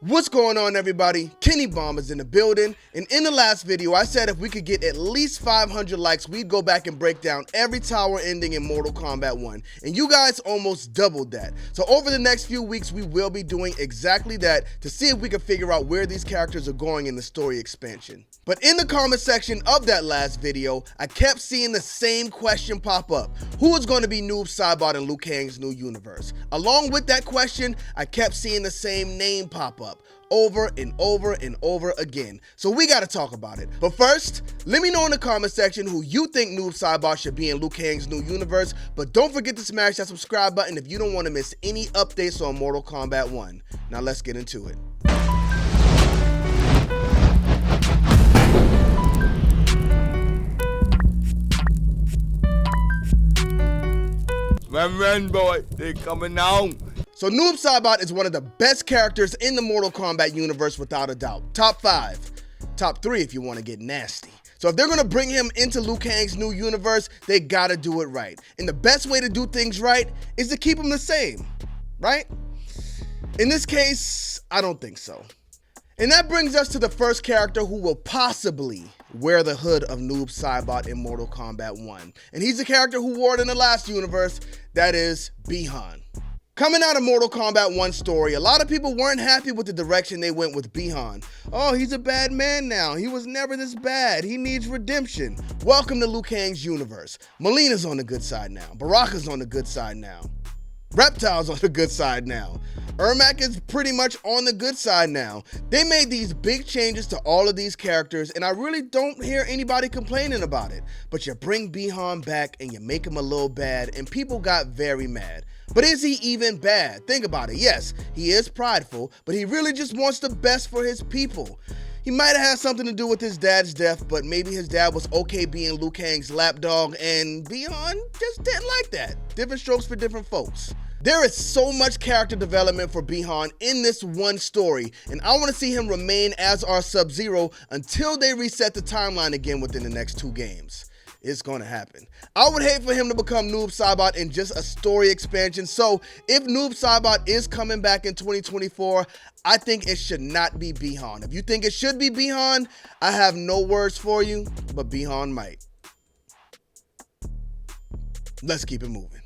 What's going on, everybody? Kenny Bomber's in the building, and in the last video I said if we could get at least 500 likes we'd go back and break down every tower ending in Mortal Kombat 1, and you guys almost doubled that. So over the next few weeks we will be doing exactly that to see if we can figure out where these characters are going in the story expansion. But in the comment section of that last video, I kept seeing the same question pop up. Who is going to be Noob Saibot in Liu Kang's new universe? Along with that question, I kept seeing the same name pop up over and over and over again. So we gotta talk about it. But first, let me know in the comment section who you think Noob Saibot should be in Liu Kang's new universe, but don't forget to smash that subscribe button if you don't want to miss any updates on Mortal Kombat 1. Now let's get into it. Run, boy, they coming on. So Noob Saibot is one of the best characters in the Mortal Kombat universe without a doubt. Top 5. Top 3 if you want to get nasty. So if they're going to bring him into Liu Kang's new universe, they gotta do it right. And the best way to do things right is to keep him the same, right? In this case, I don't think so. And that brings us to the first character who will possibly wear the hood of Noob Saibot in Mortal Kombat 1. And he's the character who wore it in the last universe, that is Bi-Han. Coming out of Mortal Kombat 1 story, a lot of people weren't happy with the direction they went with Bi-Han. Oh, he's a bad man now. He was never this bad. He needs redemption. Welcome to Liu Kang's universe. Melina's on the good side now. Baraka's on the good side now. Reptile's on the good side now. Ermac is pretty much on the good side now. They made these big changes to all of these characters, and I really don't hear anybody complaining about it. But you bring Bi-Han back and you make him a little bad, and people got very mad. But is he even bad? Think about it. Yes, he is prideful, but he really just wants the best for his people. He might have had something to do with his dad's death, but maybe his dad was okay being Liu Kang's lapdog, and Bi-Han just didn't like that. Different strokes for different folks. There is so much character development for Bi-Han in this one story, and I want to see him remain as our Sub-Zero until they reset the timeline again within the next 2 games. It's gonna happen. I would hate for him to become Noob Saibot in just a story expansion, so if Noob Saibot is coming back in 2024, I think it should not be Bi-Han. If you think it should be Bi-Han, I have no words for you, but Bi-Han might. Let's keep it moving.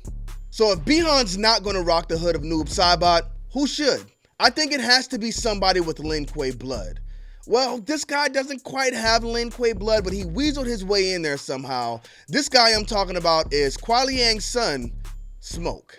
So if Bi-Han's not gonna rock the hood of Noob Saibot, who should? I think it has to be somebody with Lin Kuei blood. Well, this guy doesn't quite have Lin Kuei blood, but he weaseled his way in there somehow. This guy I'm talking about is Kuai Liang's son, Smoke.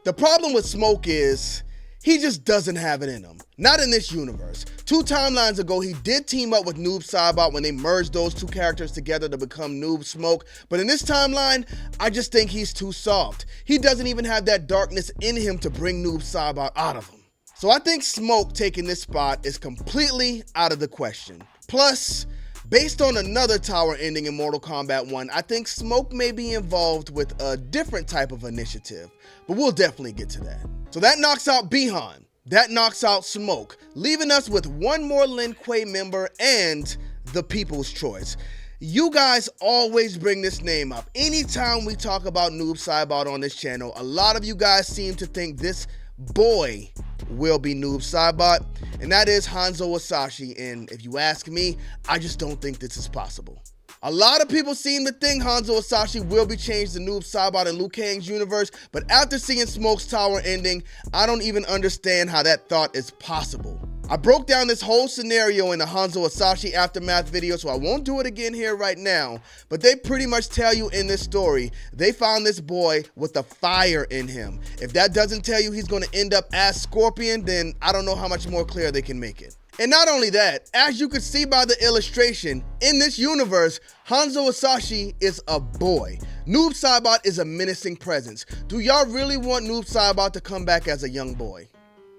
The problem with Smoke is he just doesn't have it in him. Not in this universe. 2 timelines ago, he did team up with Noob Saibot when they merged those 2 characters together to become Noob Smoke. But in this timeline, I just think he's too soft. He doesn't even have that darkness in him to bring Noob Saibot out of him. So I think Smoke taking this spot is completely out of the question. Plus, based on another tower ending in Mortal Kombat 1, I think Smoke may be involved with a different type of initiative, but we'll definitely get to that. So that knocks out Bi-Han, that knocks out Smoke, leaving us with one more Lin Kuei member and the People's Choice. You guys always bring this name up. Anytime we talk about Noob Saibot on this channel, a lot of you guys seem to think this boy will be Noob Saibot, and that is Hanzo Hasashi, and if you ask me, I just don't think this is possible. A lot of people seem to think Hanzo Hasashi will be changed to Noob Saibot in Liu Kang's universe, but after seeing Smoke's tower ending, I don't even understand how that thought is possible. I broke down this whole scenario in the Hanzo Hasashi Aftermath video, so I won't do it again here right now, but they pretty much tell you in this story, they found this boy with a fire in him. If that doesn't tell you he's gonna end up as Scorpion, then I don't know how much more clear they can make it. And not only that, as you can see by the illustration, in this universe, Hanzo Hasashi is a boy. Noob Saibot is a menacing presence. Do y'all really want Noob Saibot to come back as a young boy?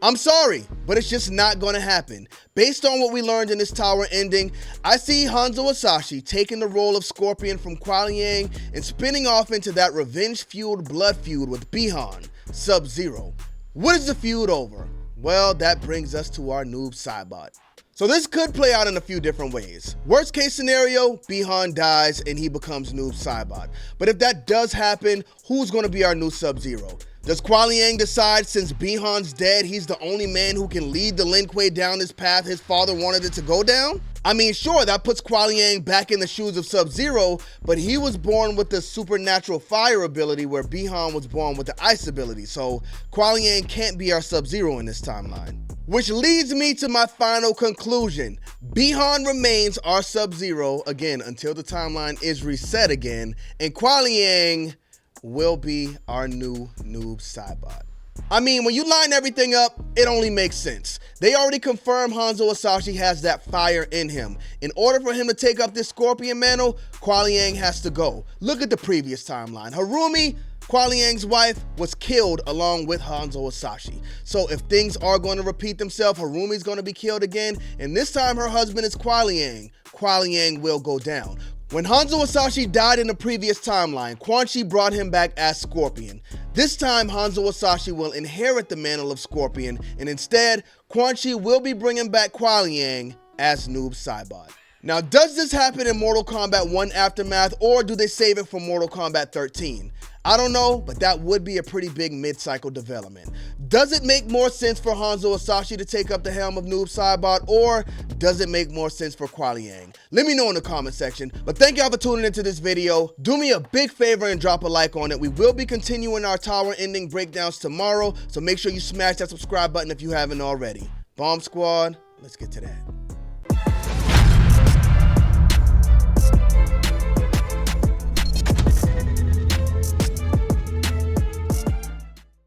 I'm sorry, but it's just not gonna happen. Based on what we learned in this tower ending, I see Hanzo Hasashi taking the role of Scorpion from Kuai Liang and spinning off into that revenge-fueled blood feud with Bi-Han, Sub-Zero. What is the feud over? Well, that brings us to our Noob Saibot. So this could play out in a few different ways. Worst case scenario, Bi-Han dies and he becomes Noob Saibot. But if that does happen, who's gonna be our new Sub-Zero? Does Kuai Liang decide since Bihan's dead, he's the only man who can lead the Lin Kuei down this path his father wanted it to go down? I mean, sure, that puts Kuai Liang back in the shoes of Sub-Zero, but he was born with the supernatural fire ability where Bihan was born with the ice ability, so Kuai Liang can't be our Sub-Zero in this timeline. Which leads me to my final conclusion. Bihan remains our Sub-Zero, again, until the timeline is reset again, and Kuai Liang will be our new Noob Saibot. I mean, when you line everything up, it only makes sense. They already confirmed Hanzo Hasashi has that fire in him. In order for him to take up this Scorpion mantle, Kuai Liang has to go. Look at the previous timeline. Harumi, Kuai Liang's wife, was killed along with Hanzo Hasashi. So if things are going to repeat themselves, Harumi's going to be killed again, and this time her husband is Kuai Liang. Kuai Liang will go down. When Hanzo Hasashi died in the previous timeline, Quan Chi brought him back as Scorpion. This time, Hanzo Hasashi will inherit the mantle of Scorpion, and instead, Quan Chi will be bringing back Kuai Liang as Noob Saibot. Now, does this happen in Mortal Kombat 1 Aftermath, or do they save it for Mortal Kombat 13? I don't know, but that would be a pretty big mid-cycle development. Does it make more sense for Hanzo Hasashi to take up the helm of Noob Saibot, or does it make more sense for Kuai Liang? Let me know in the comment section, but thank y'all for tuning into this video. Do me a big favor and drop a like on it. We will be continuing our tower ending breakdowns tomorrow, so make sure you smash that subscribe button if you haven't already. Bomb Squad, let's get to that.